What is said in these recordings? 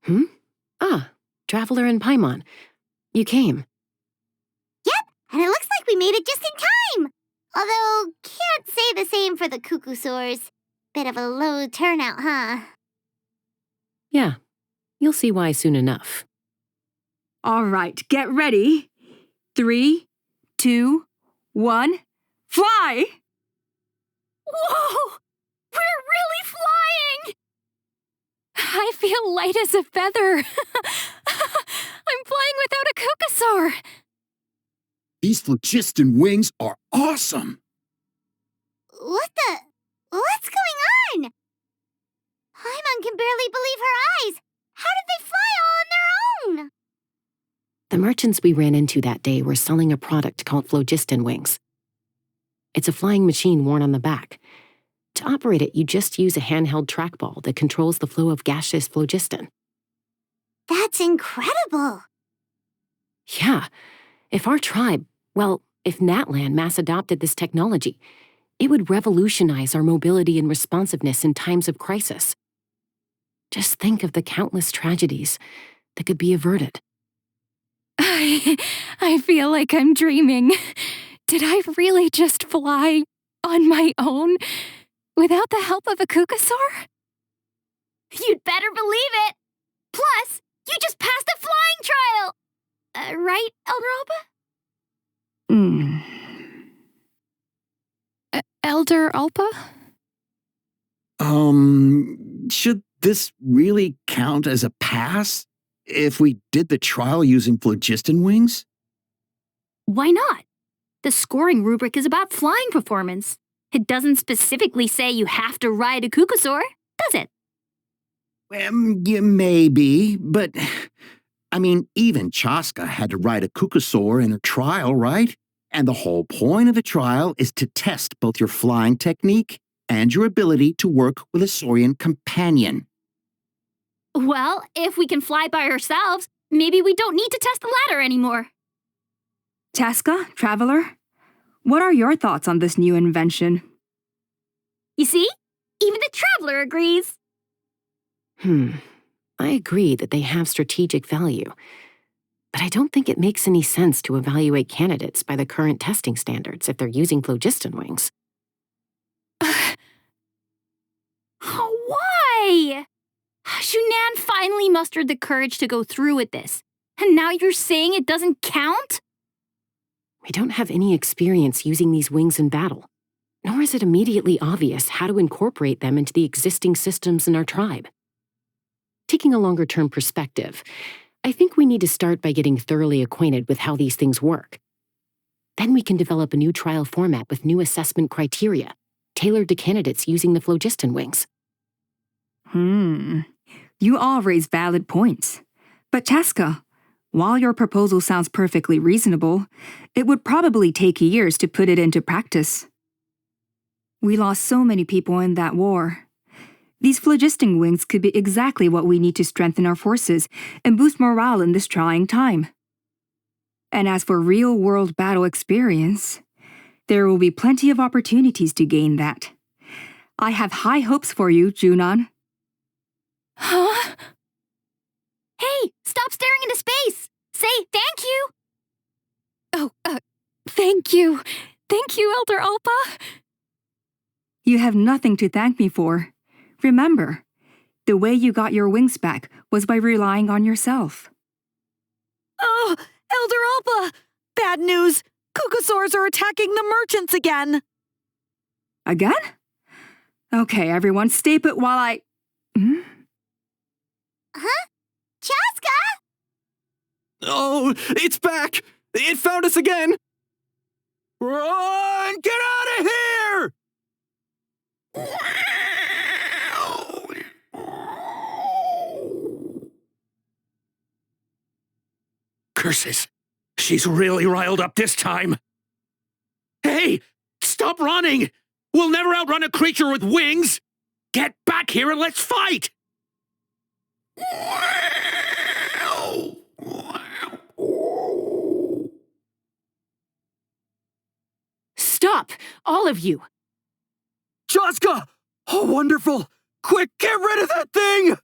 Hmm? Ah, Traveler and Paimon. You came. Yep, and it looks like we made it just in time! Although, can't say the same for the Cuckoosaurs. Bit of a low turnout, huh? Yeah, you'll see why soon enough. All right, get ready. 3, 2, 1, fly! Whoa! We're really flying! I feel light as a feather. I'm flying without a Cuckosaur. These phlogiston wings are awesome! What's going on? Paimon can barely believe her eyes. How did they fly all on their own? The merchants we ran into that day were selling a product called phlogiston wings. It's a flying machine worn on the back. To operate it, you just use a handheld trackball that controls the flow of gaseous phlogiston. That's incredible. Yeah, if our tribe, if Natlan mass adopted this technology, it would revolutionize our mobility and responsiveness in times of crisis. Just think of the countless tragedies that could be averted. I feel like I'm dreaming. Did I really just fly on my own without the help of a Cuckosaur? You'd better believe it. Plus, you just passed the flying trial. Right, Elder Alba? Elder Alpa? Should this really count as a pass if we did the trial using phlogiston wings? Why not? The scoring rubric is about flying performance. It doesn't specifically say you have to ride a Cuckosaur, does it? Yeah, maybe, but even Chaska had to ride a Cuckosaur in her trial, right? And the whole point of the trial is to test both your flying technique and your ability to work with a Saurian companion. Well, if we can fly by ourselves, maybe we don't need to test the ladder anymore. Chaska, Traveler, what are your thoughts on this new invention? You see? Even the Traveler agrees. I agree that they have strategic value, but I don't think it makes any sense to evaluate candidates by the current testing standards if they're using phlogiston wings. Why? Shunan finally mustered the courage to go through with this, and now you're saying it doesn't count? We don't have any experience using these wings in battle, nor is it immediately obvious how to incorporate them into the existing systems in our tribe. Taking a longer-term perspective, I think we need to start by getting thoroughly acquainted with how these things work. Then we can develop a new trial format with new assessment criteria, tailored to candidates using the phlogiston wings. You all raise valid points. But Chaska, while your proposal sounds perfectly reasonable, it would probably take years to put it into practice. We lost so many people in that war. These phlogiston wings could be exactly what we need to strengthen our forces and boost morale in this trying time. And as for real-world battle experience, there will be plenty of opportunities to gain that. I have high hopes for you, Junon. Huh? Hey, stop staring into space! Say thank you! Oh, thank you. Thank you, Elder Alpa. You have nothing to thank me for. Remember, the way you got your wings back was by relying on yourself. Oh, Elder Alpa! Bad news! Cuckosaurs are attacking the merchants again! Again? Okay, everyone, stay put while I... Huh? Chaska? Oh, it's back! It found us again! Run! Get out of here! Curses! She's really riled up this time! Hey! Stop running! We'll never outrun a creature with wings! Get back here and let's fight! Stop, all of you! Chaska! Oh, wonderful! Quick, get rid of that thing!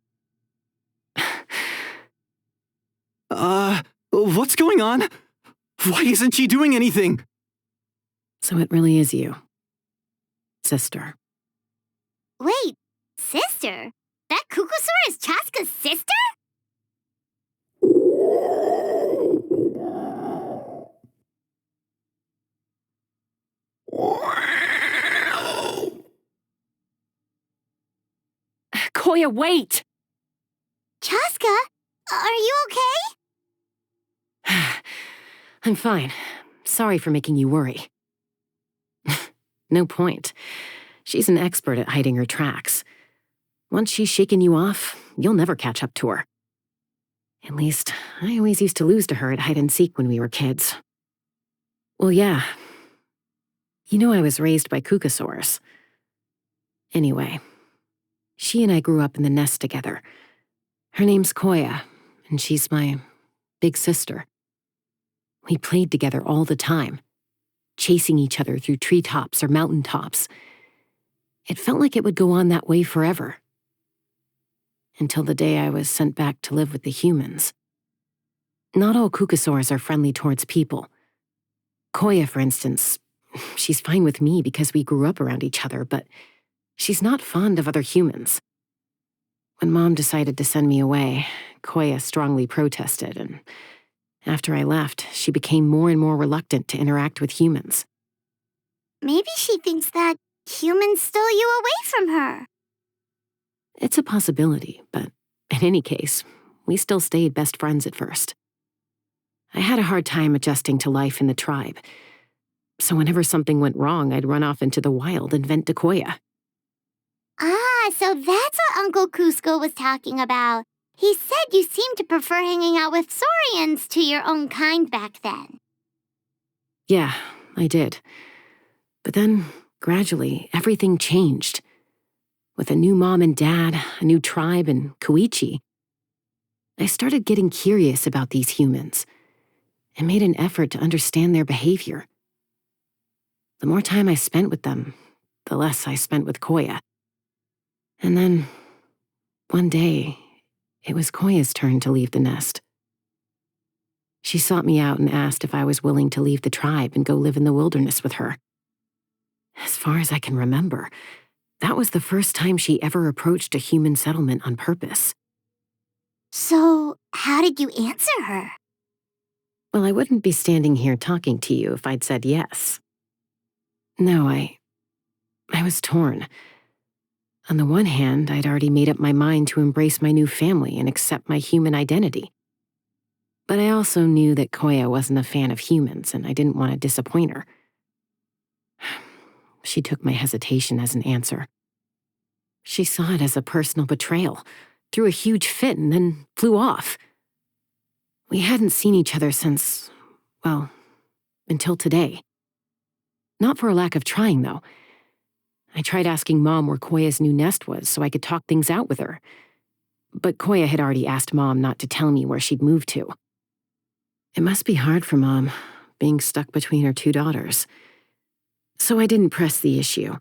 What's going on? Why isn't she doing anything? So it really is you. Sister. Wait, sister? That Kukusaur is Chaska's sister? Koya, wait! Chaska, are you okay? I'm fine. Sorry for making you worry. No point. She's an expert at hiding her tracks. Once she's shaken you off, you'll never catch up to her. At least, I always used to lose to her at hide-and-seek when we were kids. Well, yeah. You know I was raised by Kukusaurs. Anyway, she and I grew up in the nest together. Her name's Koya, and she's my big sister. We played together all the time, chasing each other through treetops or mountaintops. It felt like it would go on that way forever. Until the day I was sent back to live with the humans. Not all Kukusaurs are friendly towards people. Koya, for instance, she's fine with me because we grew up around each other, but she's not fond of other humans. When Mom decided to send me away, Koya strongly protested, and after I left, she became more and more reluctant to interact with humans. Maybe she thinks that humans stole you away from her. It's a possibility, but in any case, we still stayed best friends at first. I had a hard time adjusting to life in the tribe, so whenever something went wrong, I'd run off into the wild and vent to Koya. Ah, so that's what Uncle Cusco was talking about. He said you seemed to prefer hanging out with Saurians to your own kind back then. Yeah, I did. But then, gradually, everything changed. With a new mom and dad, a new tribe, and Koichi, I started getting curious about these humans and made an effort to understand their behavior. The more time I spent with them, the less I spent with Koya. And then, one day, it was Koya's turn to leave the nest. She sought me out and asked if I was willing to leave the tribe and go live in the wilderness with her. As far as I can remember, that was the first time she ever approached a human settlement on purpose. So, how did you answer her? Well, I wouldn't be standing here talking to you if I'd said yes. No, I was torn. On the one hand, I'd already made up my mind to embrace my new family and accept my human identity. But I also knew that Koya wasn't a fan of humans, and I didn't want to disappoint her. She took my hesitation as an answer. She saw it as a personal betrayal, threw a huge fit, and then flew off. We hadn't seen each other since, well, until today. Not for a lack of trying, though. I tried asking Mom where Koya's new nest was so I could talk things out with her. But Koya had already asked Mom not to tell me where she'd moved to. It must be hard for Mom, being stuck between her two daughters. So I didn't press the issue.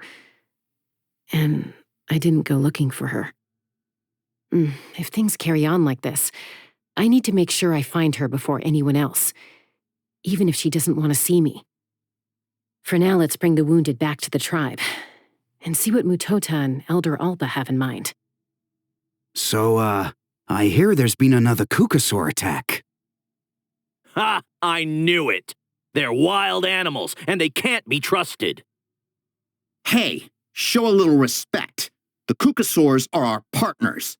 And I didn't go looking for her. If things carry on like this, I need to make sure I find her before anyone else, even if she doesn't want to see me. For now, let's bring the wounded back to the tribe and see what Mutota and Elder Alba have in mind. So, I hear there's been another Kukusaur attack. Ha! I knew it! They're wild animals, and they can't be trusted. Hey, show a little respect. The Kukusaurs are our partners.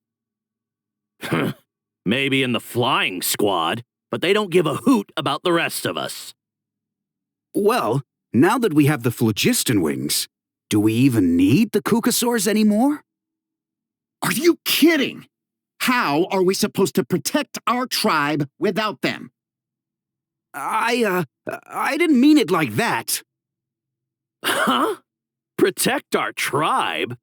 Maybe in the flying squad, but they don't give a hoot about the rest of us. Well, now that we have the phlogiston wings, do we even need the Kukusaurs anymore? Are you kidding? How are we supposed to protect our tribe without them? I didn't mean it like that. Huh? Protect our tribe?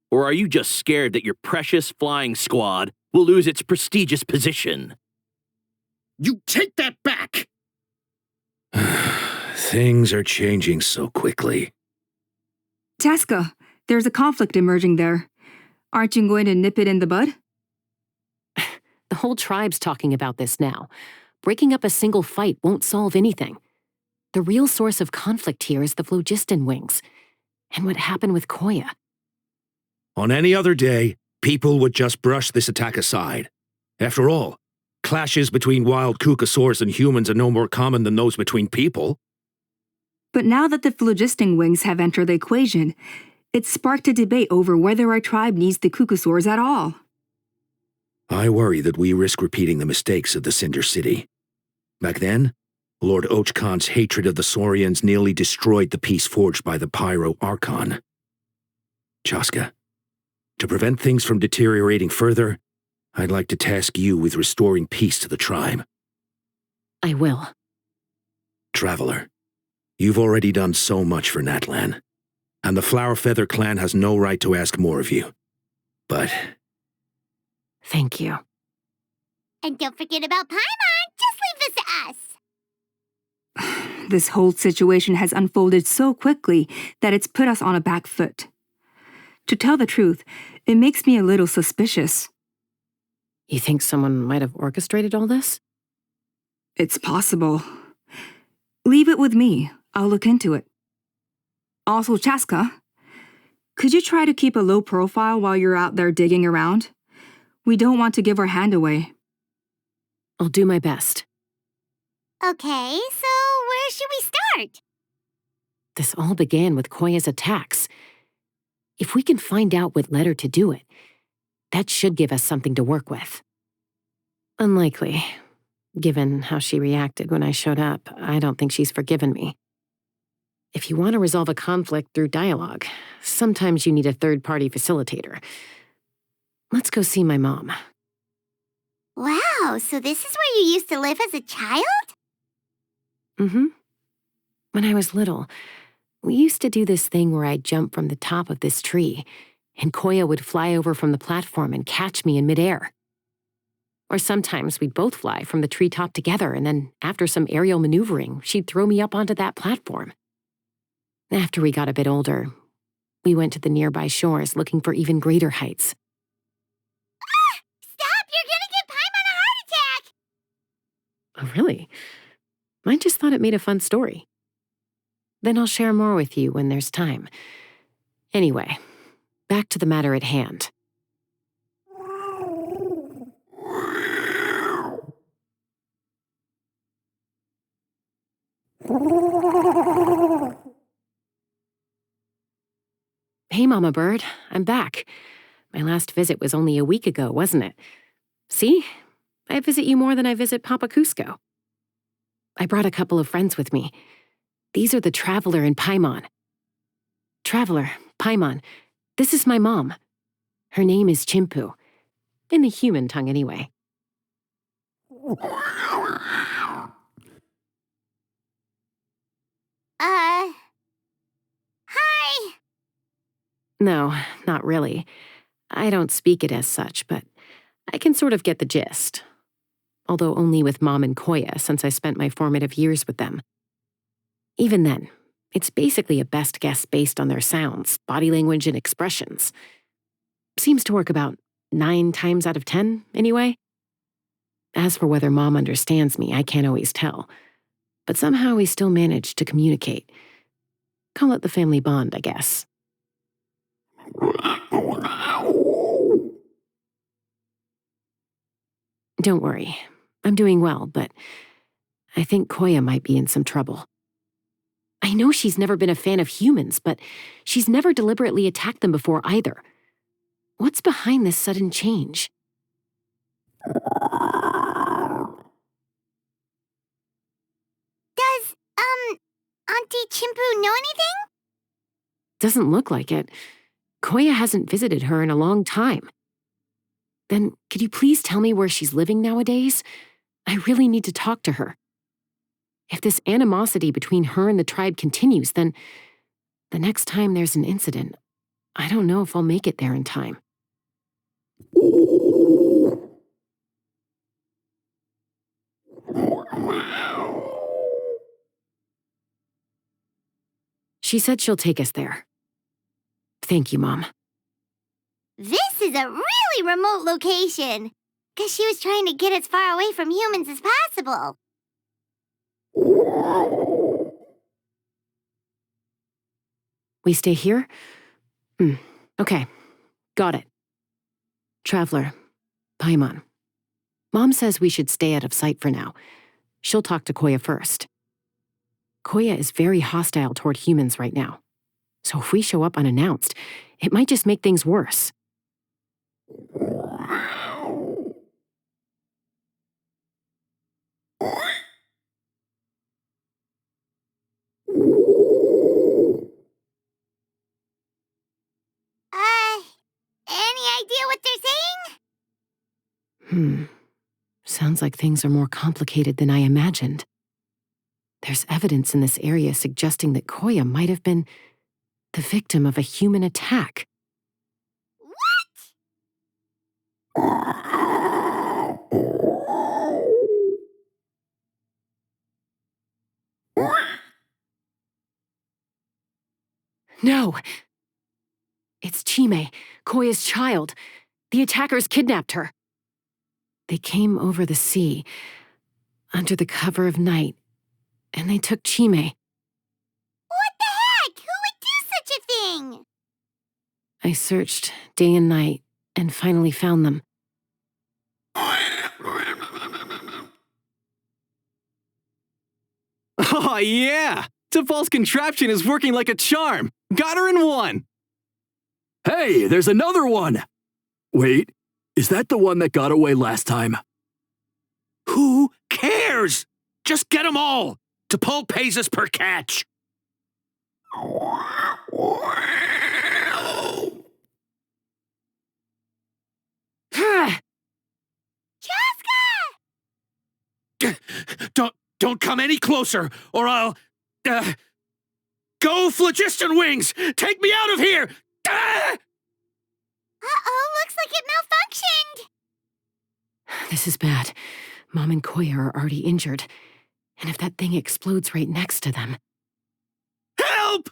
Or are you just scared that your precious flying squad will lose its prestigious position? You take that back! Things are changing so quickly. Chaska, there's a conflict emerging there. Aren't you going to nip it in the bud? The whole tribe's talking about this now. breaking up a single fight won't solve anything. The real source of conflict here is the phlogiston wings, and what happened with Koya. On any other day, people would just brush this attack aside. After all, clashes between wild kukasaurs and humans are no more common than those between people. But now that the phlogiston wings have entered the equation, it's sparked a debate over whether our tribe needs the kukasaurs at all. I worry that we risk repeating the mistakes of the Cinder City. Back then, Lord Ochkon's hatred of the Saurians nearly destroyed the peace forged by the Pyro Archon. Chaska, to prevent things from deteriorating further, I'd like to task you with restoring peace to the tribe. I will. Traveler, you've already done so much for Natlan, and the Flower Feather clan has no right to ask more of you. But... Thank you. And don't forget about Paimon. Just leave this to us. This whole situation has unfolded so quickly that it's put us on a back foot. To tell the truth, it makes me a little suspicious. You think someone might have orchestrated all this? It's possible. Leave it with me. I'll look into it. Also, Chaska, could you try to keep a low profile while you're out there digging around? We don't want to give our hand away. I'll do my best. Okay, so where should we start? This all began with Koya's attacks. If we can find out what led her to do it, that should give us something to work with. Unlikely. Given how she reacted when I showed up, I don't think she's forgiven me. If you want to resolve a conflict through dialogue, sometimes you need a third-party facilitator. Let's go see my mom. Wow, so this is where you used to live as a child? Mm-hmm. When I was little, we used to do this thing where I'd jump from the top of this tree, and Koya would fly over from the platform and catch me in midair. Or sometimes we'd both fly from the treetop together, and then after some aerial maneuvering, she'd throw me up onto that platform. After we got a bit older, we went to the nearby shores looking for even greater heights. Stop! You're gonna give Paimon a heart attack! Oh, really? I just thought it made a fun story. Then I'll share more with you when there's time. Anyway, back to the matter at hand. Hey, Mama Bird, I'm back. My last visit was only a week ago, wasn't it? See? I visit you more than I visit Papa Cusco. I brought a couple of friends with me. These are the Traveler and Paimon. Traveler, Paimon, this is my mom. Her name is Chimpu. In the human tongue, anyway. Hi! No, not really. I don't speak it as such, but I can sort of get the gist. Although only with Mom and Koya, since I spent my formative years with them. Even then, it's basically a best guess based on their sounds, body language, and expressions. Seems to work about 9 times out of 10, anyway. As for whether Mom understands me, I can't always tell. But somehow we still manage to communicate. Call it the family bond, I guess. Don't worry. I'm doing well, but I think Koya might be in some trouble. I know she's never been a fan of humans, but she's never deliberately attacked them before either. What's behind this sudden change? Does, Auntie Chimpu know anything? Doesn't look like it. Koya hasn't visited her in a long time. Then, could you please tell me where she's living nowadays? I really need to talk to her. If this animosity between her and the tribe continues, then the next time there's an incident, I don't know if I'll make it there in time. She said she'll take us there. Thank you, Mom. This is a really remote location. Guess she was trying to get as far away from humans as possible. We stay here? Okay. Got it. Traveler, Paimon. Mom says we should stay out of sight for now. She'll talk to Koya first. Koya is very hostile toward humans right now. So if we show up unannounced, it might just make things worse. Any idea what they're saying? Sounds like things are more complicated than I imagined. There's evidence in this area suggesting that Koya might have been the victim of a human attack. No! It's Chime, Koya's child. The attackers kidnapped her. They came over the sea, under the cover of night, and they took Chime. What the heck? Who would do such a thing? I searched day and night, and finally found them. Oh, yeah! T'Pol's contraption is working like a charm. Got her in one. Hey, there's another one. Wait, is that the one that got away last time? Who cares? Just get them all. T'Pol pays us per catch. Don't come any closer, or I'll... Go, Phlogiston Wings! Take me out of here! Uh-oh, looks like it malfunctioned. This is bad. Mom and Koya are already injured. And if that thing explodes right next to them... Help!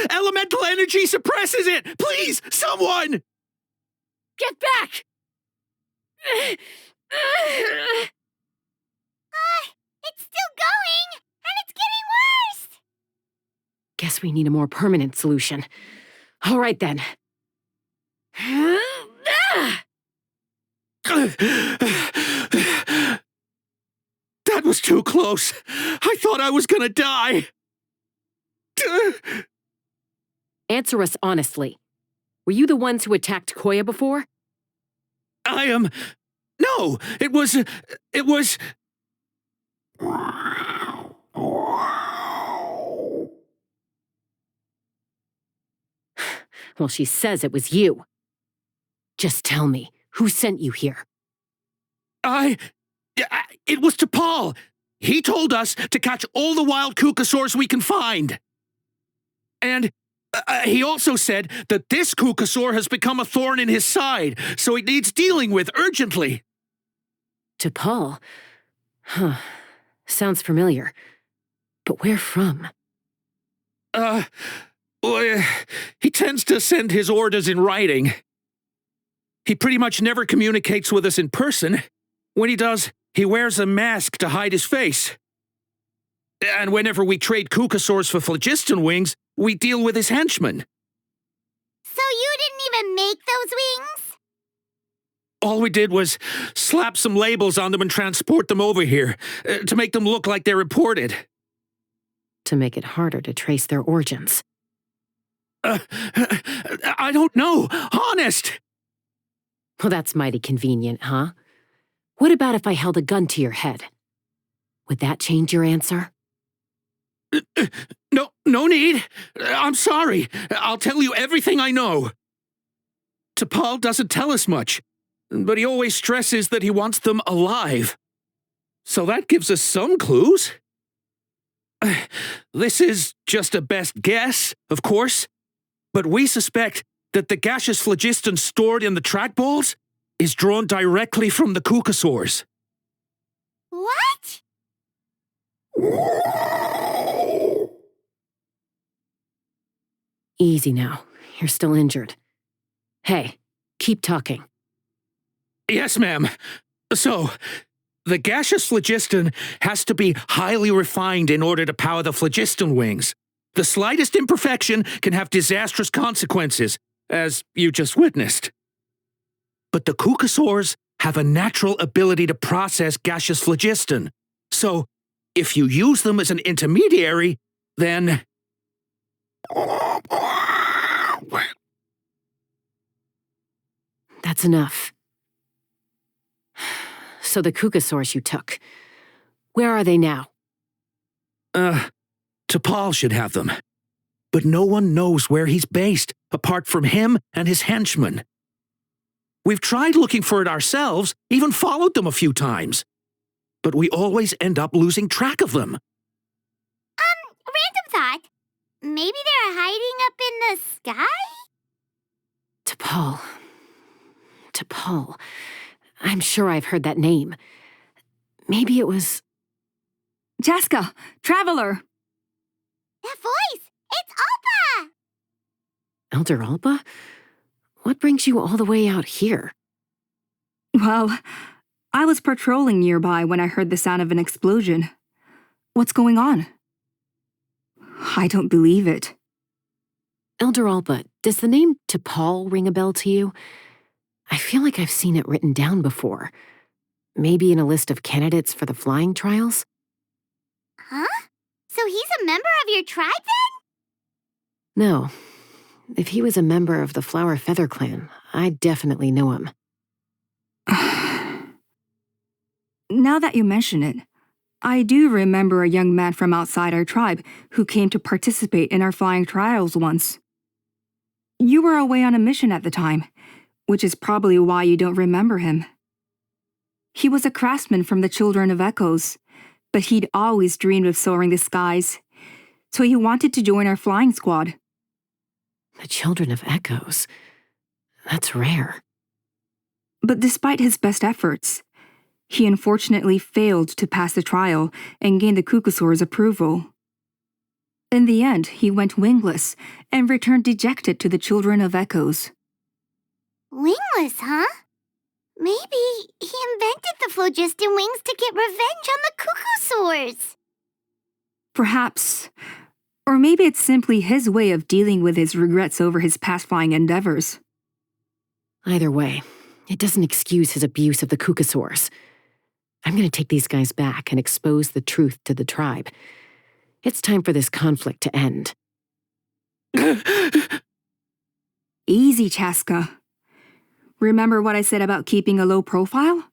Elemental energy suppresses it! Please, someone! Get back! It's still going, and it's getting worse. Guess we need a more permanent solution. All right, then. That was too close. I thought I was gonna die. Answer us honestly. Were you the ones who attacked Koya before? I am... No, it was... Well, she says it was you. Just tell me, who sent you here? It was T'Pol. He told us to catch all the wild Kukasaurs we can find. And he also said that this Kukasaur has become a thorn in his side, so it needs dealing with urgently. T'Pol? Huh. Sounds familiar. But where from? Well, he tends to send his orders in writing. He pretty much never communicates with us in person. When he does, he wears a mask to hide his face. And whenever we trade Kukasaurs for Phlogiston Wings, we deal with his henchmen. So you didn't even make those wings? All we did was slap some labels on them and transport them over here, to make them look like they're imported. To make it harder to trace their origins. I don't know, honest! Well, that's mighty convenient, huh? What about if I held a gun to your head? Would that change your answer? No need. I'm sorry. I'll tell you everything I know. T'Pol doesn't tell us much, but he always stresses that he wants them alive. So that gives us some clues. This is just a best guess, of course, but we suspect that the gaseous phlogiston stored in the trackballs is drawn directly from the Kukasaurs. What? Easy now. You're still injured. Hey, keep talking. Yes, ma'am. So, the gaseous phlogiston has to be highly refined in order to power the phlogiston wings. The slightest imperfection can have disastrous consequences, as you just witnessed. But the cucosaurs have a natural ability to process gaseous phlogiston. So, if you use them as an intermediary, then... That's enough. So the cucosaurs you took, where are they now? T'Pol should have them. But no one knows where he's based, apart from him and his henchmen. We've tried looking for it ourselves, even followed them a few times. But we always end up losing track of them. Random thought. Maybe they're hiding up in the sky? T'Pol. T'Pol. I'm sure I've heard that name. Maybe it was... Chaska, Traveler! That voice! It's Alpa! Elder Alba? What brings you all the way out here? Well, I was patrolling nearby when I heard the sound of an explosion. What's going on? I don't believe it. Elder Alba, does the name T'Pol ring a bell to you? I feel like I've seen it written down before. Maybe in a list of candidates for the flying trials? Huh? So he's a member of your tribe then? No. If he was a member of the Flower Feather clan, I'd definitely know him. Now that you mention it, I do remember a young man from outside our tribe who came to participate in our flying trials once. You were away on a mission at the time, which is probably why you don't remember him. He was a craftsman from the Children of Echoes, but he'd always dreamed of soaring the skies, so he wanted to join our flying squad. The Children of Echoes? That's rare. But despite his best efforts, he unfortunately failed to pass the trial and gain the cucosaur's approval. In the end, he went wingless and returned dejected to the Children of Echoes. Wingless, huh? Maybe he invented the phlogiston wings to get revenge on the cucosaurs. Perhaps. Or maybe it's simply his way of dealing with his regrets over his past flying endeavors. Either way, it doesn't excuse his abuse of the cucosaurs. I'm going to take these guys back and expose the truth to the tribe. It's time for this conflict to end. Easy, Chaska. Remember what I said about keeping a low profile?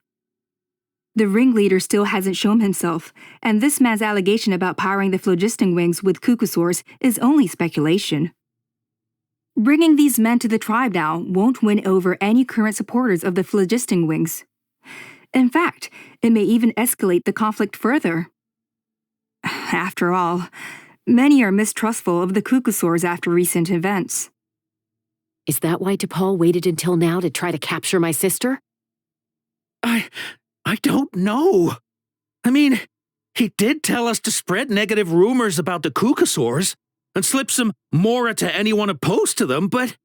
The ringleader still hasn't shown himself, and this man's allegation about powering the phlogiston wings with cucosaurs is only speculation. Bringing these men to the tribe now won't win over any current supporters of the phlogiston wings. In fact, it may even escalate the conflict further. After all, many are mistrustful of the cucosaurs after recent events. Is that why T'Pol waited until now to try to capture my sister? I don't know. I mean, he did tell us to spread negative rumors about the cucosaurs and slip some mora to anyone opposed to them, but...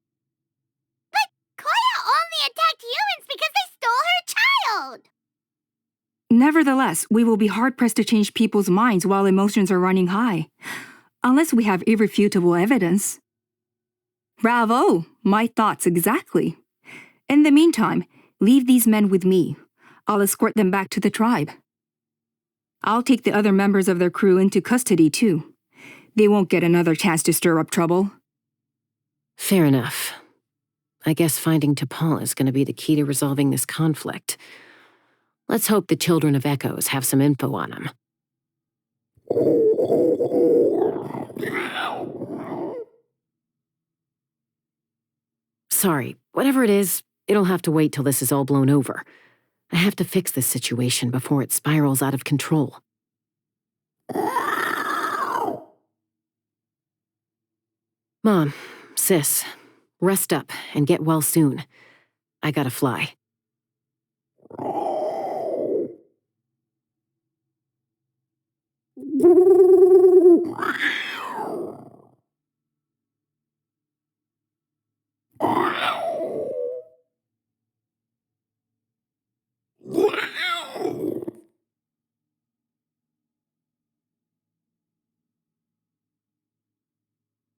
But Koya only attacked humans because they stole her child! Nevertheless, we will be hard-pressed to change people's minds while emotions are running high, unless we have irrefutable evidence. Bravo! My thoughts exactly. In the meantime, leave these men with me. I'll escort them back to the tribe. I'll take the other members of their crew into custody, too. They won't get another chance to stir up trouble. Fair enough. I guess finding T'Pol is going to be the key to resolving this conflict. Let's hope the Children of Echoes have some info on him. Sorry, whatever it is, it'll have to wait till this is all blown over. I have to fix this situation before it spirals out of control. Mom, Sis, rest up and get well soon. I gotta fly.